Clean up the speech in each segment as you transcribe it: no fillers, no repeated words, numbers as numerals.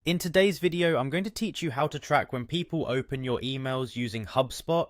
In today's video, I'm going to teach you how to track when people open your emails using Hubspot.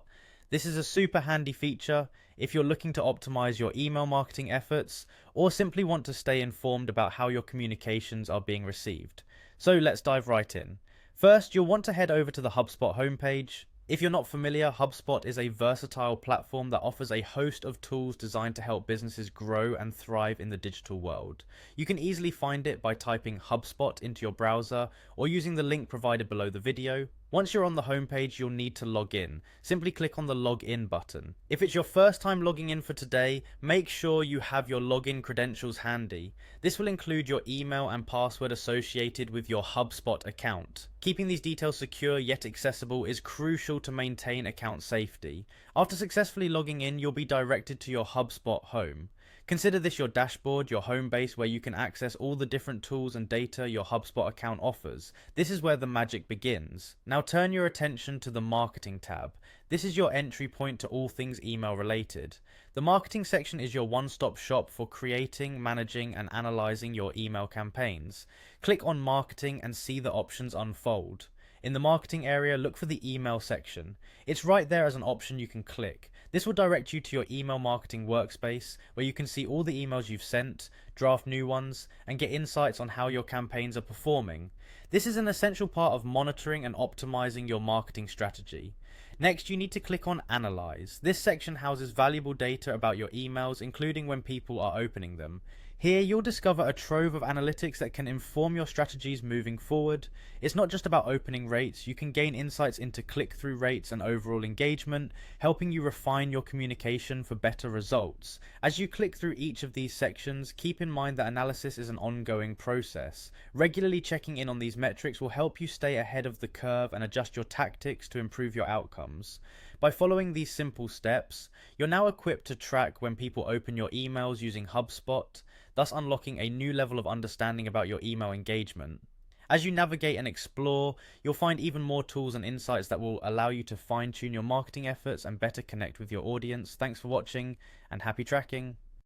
This is a super handy feature if you're looking to optimize your email marketing efforts or simply want to stay informed about how your communications are being received. So let's dive right in. First, you'll want to head over to the Hubspot homepage. If you're not familiar, HubSpot is a versatile platform that offers a host of tools designed to help businesses grow and thrive in the digital world. You can easily find it by typing HubSpot into your browser or using the link provided below the video. Once you're on the homepage, you'll need to log in. Simply click on the login button. If it's your first time logging in for today, make sure you have your login credentials handy. This will include your email and password associated with your HubSpot account. Keeping these details secure yet accessible is crucial to maintain account safety. After successfully logging in, you'll be directed to your HubSpot home. Consider this your dashboard, your home base where you can access all the different tools and data your HubSpot account offers. This is where the magic begins. Now turn your attention to the Marketing tab. This is your entry point to all things email related. The Marketing section is your one-stop shop for creating, managing, and analyzing your email campaigns. Click on Marketing and see the options unfold. In the marketing area, look for the email section. It's right there as an option you can click. This will direct you to your email marketing workspace where you can see all the emails you've sent, draft new ones, and get insights on how your campaigns are performing. This is an essential part of monitoring and optimizing your marketing strategy. Next, you need to click on Analyze. This section houses valuable data about your emails, including when people are opening them. Here, you'll discover a trove of analytics that can inform your strategies moving forward. It's not just about opening rates, you can gain insights into click-through rates and overall engagement, helping you refine your communication for better results. As you click through each of these sections, keep in mind that analysis is an ongoing process. Regularly checking in on these metrics will help you stay ahead of the curve and adjust your tactics to improve your outcomes. By following these simple steps, you're now equipped to track when people open your emails using HubSpot, thus unlocking a new level of understanding about your email engagement. As you navigate and explore, you'll find even more tools and insights that will allow you to fine-tune your marketing efforts and better connect with your audience. Thanks for watching and happy tracking.